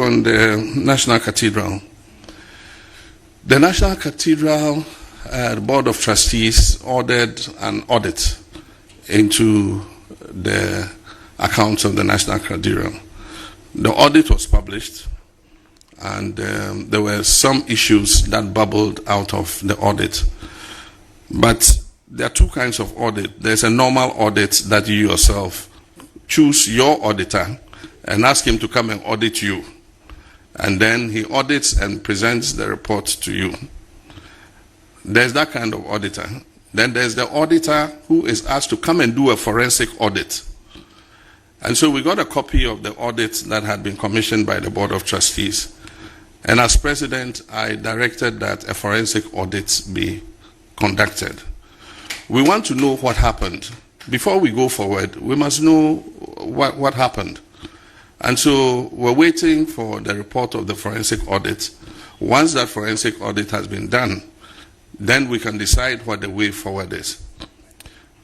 on the National Cathedral. The National Cathedral Board of Trustees ordered an audit into the accounts of the National Cathedral. The audit was published, and there were some issues that bubbled out of the audit. But there are two kinds of audit. There's a normal audit that you yourself choose your auditor and ask him to come and audit you. And then he audits and presents the report to you. There's that kind of auditor. Then there's the auditor who is asked to come and do a forensic audit. And so we got a copy of the audit that had been commissioned by the Board of Trustees. And as president, I directed that a forensic audit be conducted. We want to know what happened. Before we go forward, we must know what happened. And so we're waiting for the report of the forensic audit. Once that forensic audit has been done, then we can decide what the way forward is.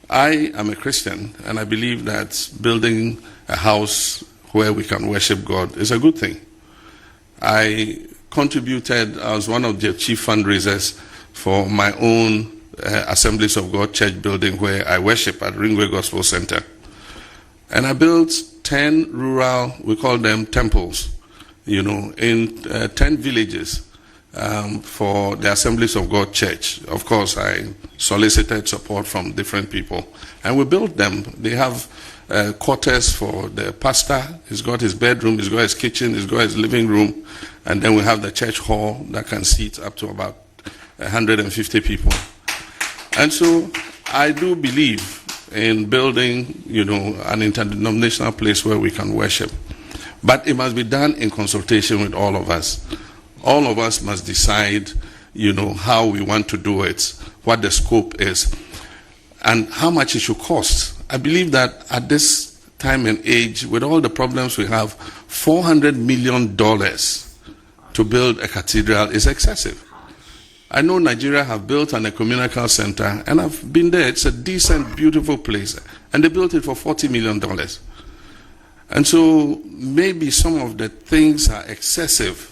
I am a Christian, and I believe that building a house where we can worship God is a good thing. I was one of the chief fundraisers for my own Assemblies of God church building where I worship at Ringway Gospel Center. And I built 10 rural, we call them temples, in 10 villages for the Assemblies of God church. Of course, I solicited support from different people, and we built them. They have quarters for the pastor. He's got his bedroom, he's got his kitchen, he's got his living room, and then we have the church hall that can seat up to about 150 people. And so I do believe in building, an interdenominational place where we can worship. But it must be done in consultation with all of us. All of us must decide, how we want to do it, what the scope is, and how much it should cost. I believe that at this time and age, with all the problems we have, $400 million to build a cathedral is excessive. I know Nigeria have built an ecumenical center, and I've been there. It's a decent, beautiful place, and they built it for $40 million. And so maybe some of the things are excessive,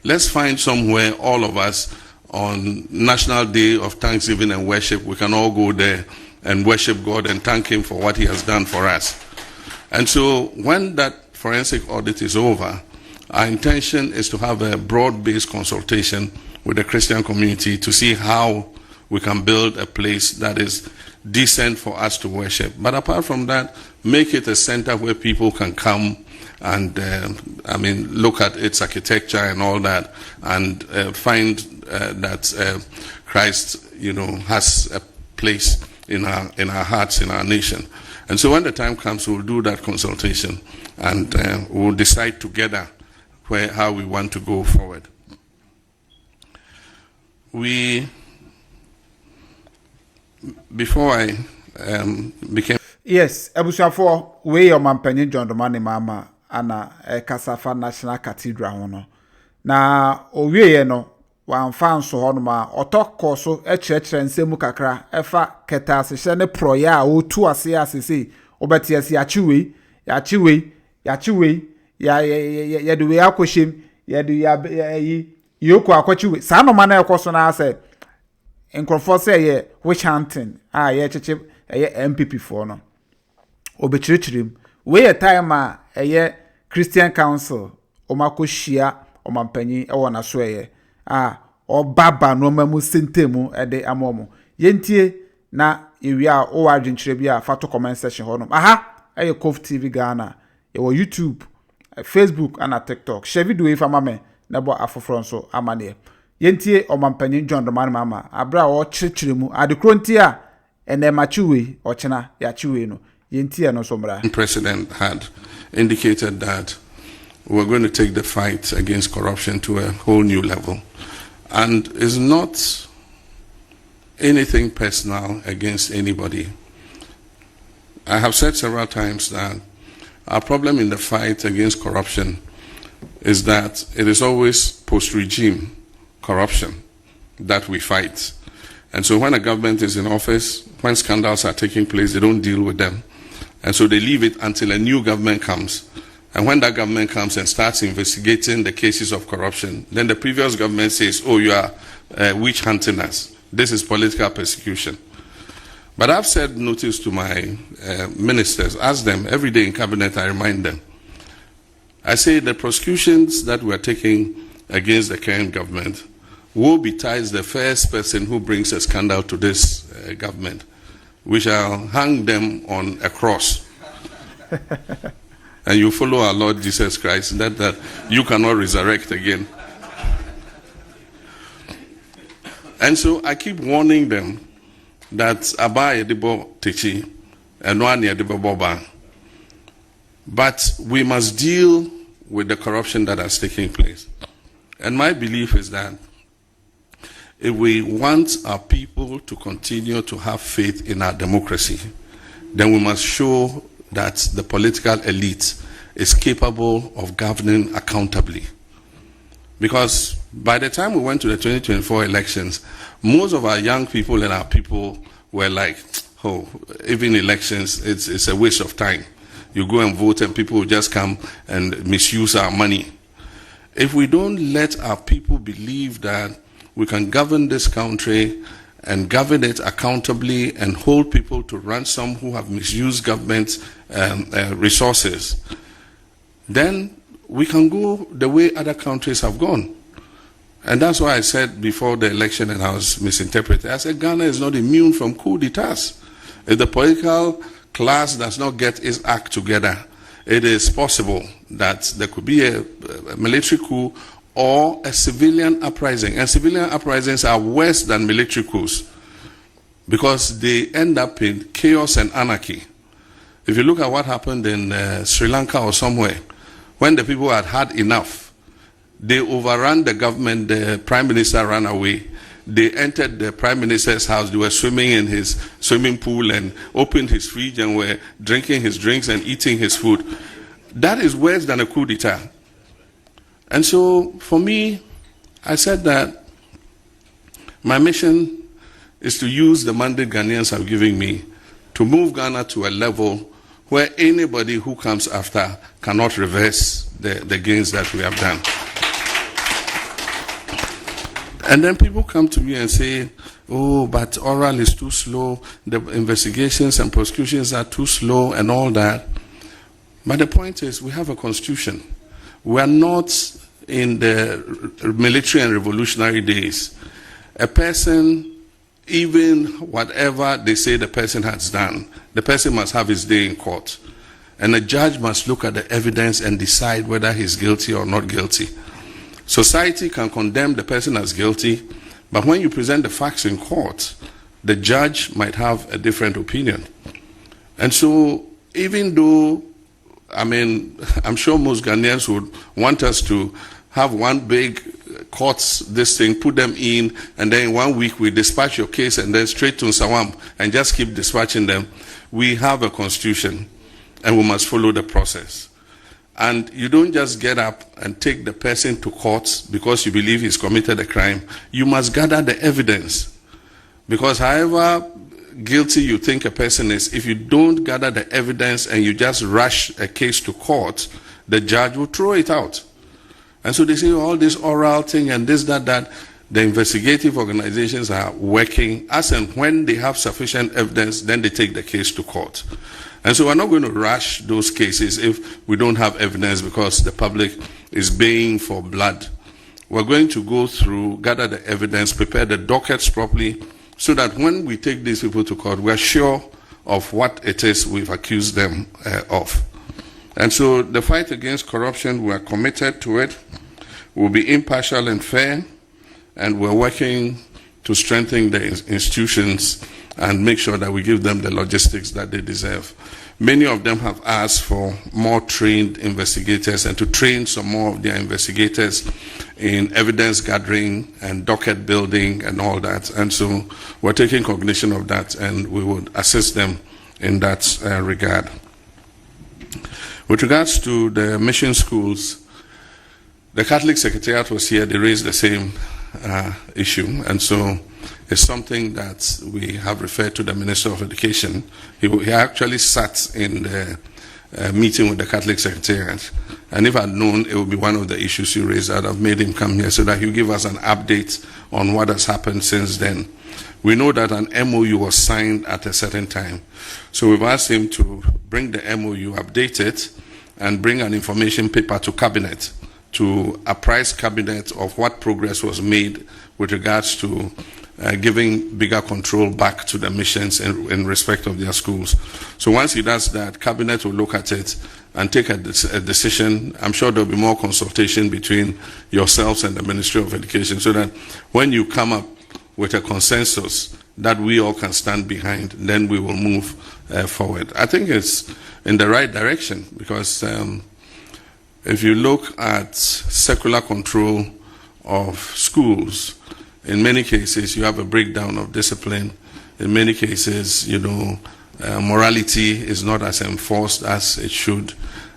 Let's find somewhere, all of us, on National Day of Thanksgiving and Worship, we can all go there and worship God and thank Him for what He has done for us. And so when that forensic audit is over, our intention is to have a broad-based consultation with the Christian community to see how we can build a place that is decent for us to worship. But apart from that, make it a center where people can come and, look at its architecture and all that, and find that Christ, has a place in our hearts, in our nation. And so when the time comes, we'll do that consultation, and we'll decide together how we want to go forward. Before I became... Yes, Ebusuafo, we your man John Dramani Mahama ana Kasafa National Cathedral hono. Na owie no wamfa nso hono ma otokọ so echechere nsemu kakra efa keta asehye ne proya otu ase asese obeti ase yachiwe ya duwe akoshim ya du ya yi yoko akwachiwe sa no ma na ekoso na ase nkrofo se ye witch hunting ye cheche NPP for no obechirichirim we time a Christian Council omakohia omampanyi ewo na so obaba no mamu sentemu ede amomo yentie na ewia o wadwenkyere bia fato comment section hono COVTVGHANA ewo YouTube, Facebook and TikTok share video if amame na bo afoforo nso amane yentie omampanyi John Dramani Mahama abra o kyerkyeremu adekronti a ene machiwe ochena ya chiwe no yentie no somra. President had indicated that we're going to take the fight against corruption to a whole new level, and it's not anything personal against anybody. I have said several times that our problem in the fight against corruption is that it is always post-regime corruption that we fight. And so when a government is in office, when scandals are taking place, they don't deal with them. And so they leave it until a new government comes. And when that government comes and starts investigating the cases of corruption, then the previous government says, oh, you are witch hunting us. This is political persecution. But I've said notice to my ministers, ask them every day in cabinet, I remind them. I say the prosecutions that we're taking against the current government will betides the first person who brings a scandal to this government. We shall hang them on a cross. And you follow our Lord Jesus Christ, that you cannot resurrect again. And so I keep warning them that Aba Yedibo Techi and One Yedibo Boba. But we must deal with the corruption that has taken place. And my belief is that if we want our people to continue to have faith in our democracy, then we must show that the political elite is capable of governing accountably. Because by the time we went to the 2024 elections, most of our young people and our people were like, oh, even elections, it's a waste of time. You go and vote and people will just come and misuse our money. If we don't let our people believe that we can govern this country and govern it accountably and hold people to ransom who have misused government resources, then we can go the way other countries have gone. And that's why I said before the election, and I was misinterpreted, I said Ghana is not immune from coup d'etats. If the political class does not get its act together, it is possible that there could be a military coup or a civilian uprising. And civilian uprisings are worse than military coups because they end up in chaos and anarchy. If you look at what happened in Sri Lanka or somewhere, when the people had had enough, they overran the government, the prime minister ran away. They entered the prime minister's house, they were swimming in his swimming pool and opened his fridge and were drinking his drinks and eating his food. That is worse than a coup d'etat. And so for me, I said that my mission is to use the mandate Ghanaians have given me to move Ghana to a level where anybody who comes after cannot reverse the gains that we have done. And then people come to me and say, oh, but oral is too slow, the investigations and prosecutions are too slow and all that. But the point is, we have a constitution. We are not in the military and revolutionary days. A person, even whatever they say the person has done, the person must have his day in court. And a judge must look at the evidence and decide whether he's guilty or not guilty. Society can condemn the person as guilty, but when you present the facts in court, the judge might have a different opinion. And so, even though, I'm sure most Ghanaians would want us to have one big courts, this thing, put them in, and then in 1 week we dispatch your case and then straight to Nsawam and just keep dispatching them. We have a constitution and we must follow the process. And you don't just get up and take the person to court because you believe he's committed a crime. You must gather the evidence. Because however guilty you think a person is, if you don't gather the evidence and you just rush a case to court, the judge will throw it out. And so they say all this oral thing and this, that. The investigative organizations are working as and when they have sufficient evidence, then they take the case to court. And so we're not going to rush those cases if we don't have evidence because the public is baying for blood. We're going to go through, gather the evidence, prepare the dockets properly, so that when we take these people to court, we're sure of what it is we've accused them of. And so the fight against corruption, we're committed to it. We'll be impartial and fair, and we're working to strengthen the institutions and make sure that we give them the logistics that they deserve. Many of them have asked for more trained investigators and to train some more of their investigators in evidence gathering and docket building and all that. And so we're taking cognition of that and we would assist them in that regard. With regards to the mission schools, the Catholic Secretariat was here, they raised the same issue, and so it's something that we have referred to the Minister of Education. He actually sat in the meeting with the Catholic Secretariat. And if I'd known it would be one of the issues you raised, I'd have made him come here so that he'll give us an update on what has happened since then. We know that an MOU was signed at a certain time. So we've asked him to bring the MOU, update it, and bring an information paper to Cabinet to apprise Cabinet of what progress was made with regards to giving bigger control back to the missions in respect of their schools. So once he does that, Cabinet will look at it and take a decision. I'm sure there'll be more consultation between yourselves and the Ministry of Education so that when you come up with a consensus that we all can stand behind, then we will move forward. I think it's in the right direction because if you look at secular control of schools, in many cases you have a breakdown of discipline. In many cases, morality is not as enforced as it should.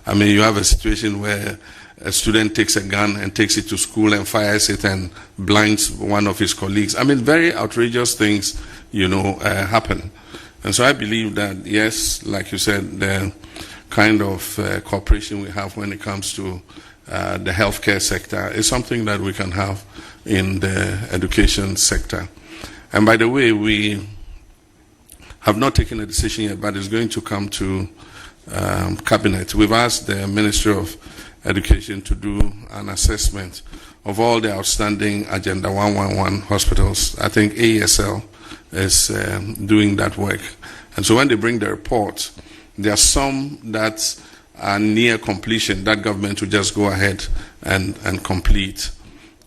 I mean, you have a situation where a student takes a gun and takes it to school and fires it and blinds one of his colleagues. I mean, very outrageous things, happen. And so I believe that, yes, like you said, the kind of cooperation we have when it comes to the healthcare sector is something that we can have in the education sector. And by the way, we have not taken a decision yet, but it's going to come to Cabinet. We've asked the Ministry of Education to do an assessment of all the outstanding Agenda 111 hospitals. I think AESL is doing that work. And so when they bring the report, there are some that are near completion that government will just go ahead and complete.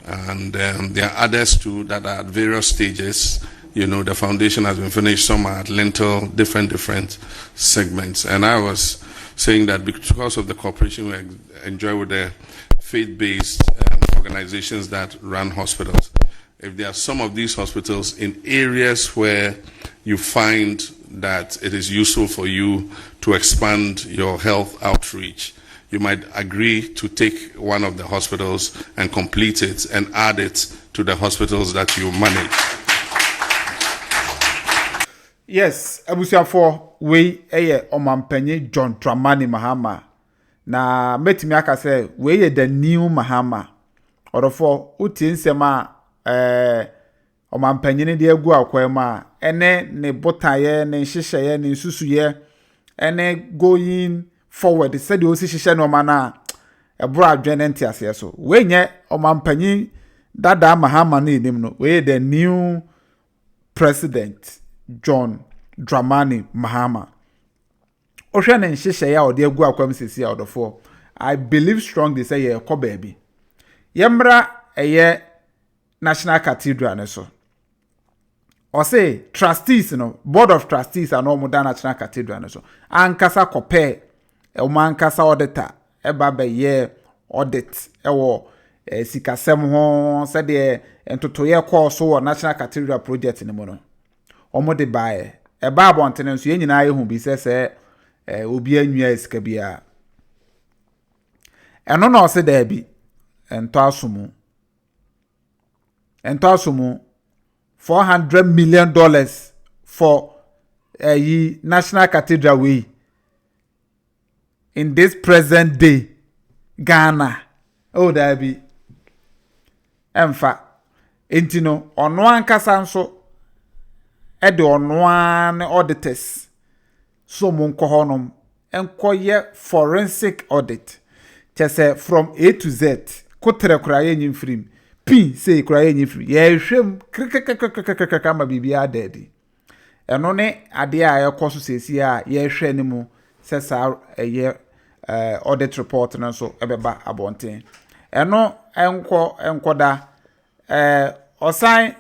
And there are others too that are at various stages. The foundation has been finished, some are at lintel, different segments. And I was saying that because of the cooperation we enjoy with the faith-based organizations that run hospitals, if there are some of these hospitals in areas where you find that it is useful for you to expand your health outreach, you might agree to take one of the hospitals and complete it and add it to the hospitals that you manage. Yes, abusuafo we eye omampanyi John Dramani Mahama na metimi aka say we ye the new Mahama orofo uti nsema omampanyi ne de agu akwema ene ne botaye ne hyehyeye ne susuye ene going forward said o si hyehyeye no mana ebro adwene ntiase so we nye omampanyi dada Mahama ne nim no we the new president John Dramani Mahama. Ocean and Shishaya or dear Guaquam Sisi out of four. I believe strongly say ye ko baby. Yembra a ye National Cathedral so. Or say trustees, board of trustees are no more than National Cathedral so. Ankasa kope e man kasa auditor eba be ye audit ewo sikasem ho said ye entoto ye course so National Cathedral project in the mono. Omo de bae e ba abonten so ye nyina ehu bi se obi anwia esika bia eno na ose da bi ento asumu $400 million for National Cathedral way in this present day Ghana. Oh da bi emfa entino ono ankasa nso ede onoan auditors so monko honom enkoye forensic audit chese from A to Z kotre kraye nyimfrim p say kraye nyimfrim ye hwem krikakakakakaka ma bibia dedi eno ne ade a yekoso sesi a ye hwe ne mu sesa ye audit report no so ebeba abonten eno enkoda osan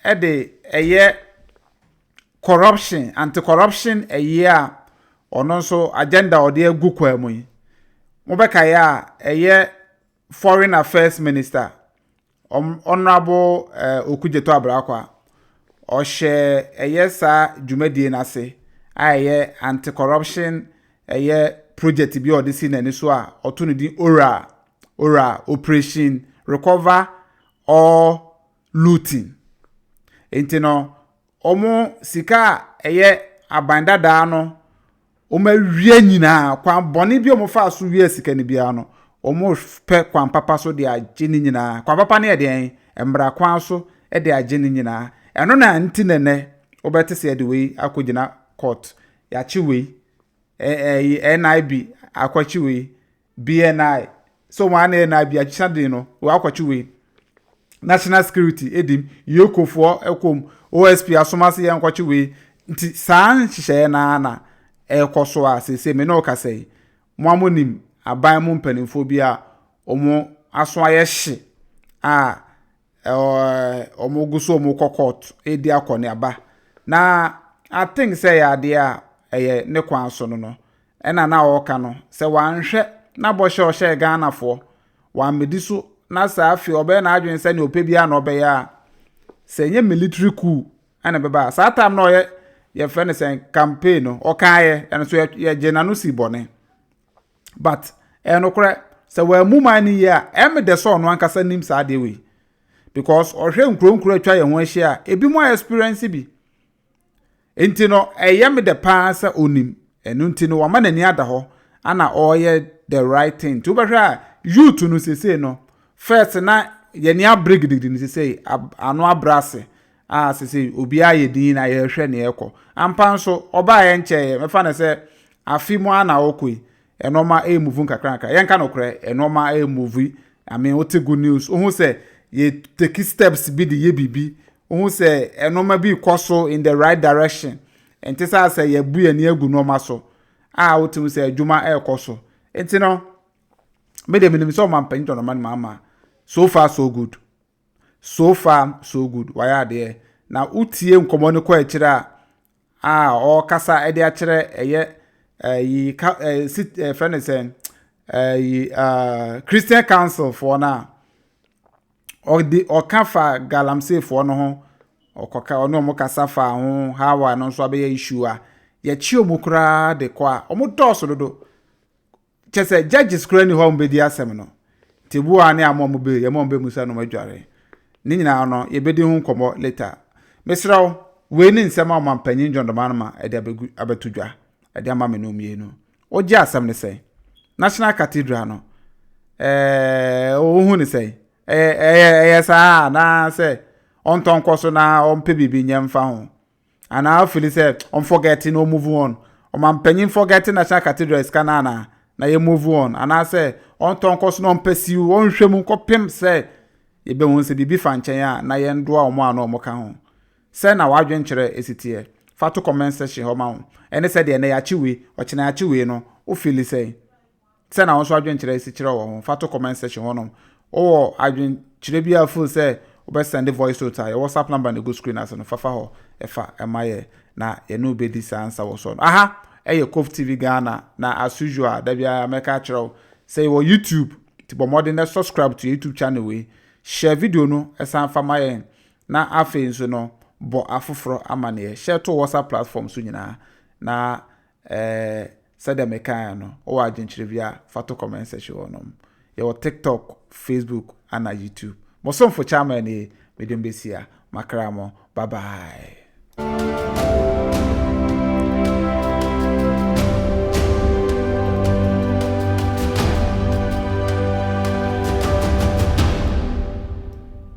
ede eye corruption anti-corruption a ono so agenda ode agu kwamu yi mobeka ya eye foreign affairs minister honorable Okujeto Abrakwa o she eye sa dwumadie nase aye anti-corruption eye project bi odisi na ni so a otunudi ora operation recover or looting. Entino omo sika eye abandada no oma wie nyina kwan bone bi omofa so wie sika ni bia no omo pe kwan papa so de agye ni nyina kwan papa ne de embra kwan so de agye ni nyina eno na ntinene obete se de we akogina court ya chi we NIB akwachi we BNI so one NIB agye de no wa akwachi we national security edim yokofo ekom OSP asomase yan kwachi we nti san hihye na ekoso a sese me no ka sei mo amonim aban mu mpanimfo bi a omo aso ayehye a omo guso omo kokot edi akone aba na I think say ya de a eye ne kwan so no na oka no se wanhwe na bohye ohye Ghana fo wan mediso na sa afi obe na adwen se ne opebia na obe ya se nye military coup ana beba sa time no ye friend say campaign no okaye and so ye genanu si bone but enokre se wa mumani ya em de so no ankasa nim sa de we because ohwe nkronkro atwa ye ho ahia ebi mo experience bi enti no eyem de pass onim enu enti no wama nani ada ho ana oye the right thing to be sure youth no sese no first na ye ni abrigidi ni sese anu abrase sese obi aye din na ye hwe ne ekọ ampa nso oba ye nche me fa na se afimu ana okoi enoma move nkakranka ye nka no kre enoma move I mean what good news ohun se ye take steps bi de ye bibi ohun se enoma bi koso in the right direction enti sa se ye bu ye ni agu noma so wotim se adwuma ekoso enti no me de minim so man pan John Dramani Mahama so far so good why are there na utie nkomo ne kwa akira o kasa e de akire eye friend say Christian Council for na o kafa galamsey for no ho okoka ono mo kasa fa ho hawa no so abe issue a ye chi omukra de kwa omo doso dodo chese judges kra ni ho mbedi asem no tebu ani amom be ye mom be musa no madware ni nyina no ye bedi hu nkomo later mesraw we ni nsema mampanyin John Dramani ma e de abetudwa e de ama me no mienu oje asem ne sei National Cathedral no hu ni sei sa na say on ton koso na on pe bibi nyemfa ho ana afili say on forget no move on o man panyin forget National Cathedral is kanana na ye move on ana say on ton koso no pesi on hwem kopem say ye be won say bibi fa nchen ya na ye ndo a omo ana omo ka ho say na wadwen kire esitie fa to comment section ho ma ho ene say de na ya chiwe o china ya chiwe no o feel say na won so adwen kire esi kire wo ho fa to comment section ho no o adwen kire bia full say obe send the voice to your WhatsApp number and go screen as no fafa ho efa emaye na ye no be this answer wo so COVTVGHANA na as usual da bia make kire say wo YouTube tipo more than subscribe to YouTube channel we share video no esan famaye na afi nso no bo afoforo amane share to WhatsApp platform so nyina na sada meka no o agenchire bia fato comment section no your TikTok, Facebook and YouTube. Mosom for chama ni medembesia makramo. Bye bye.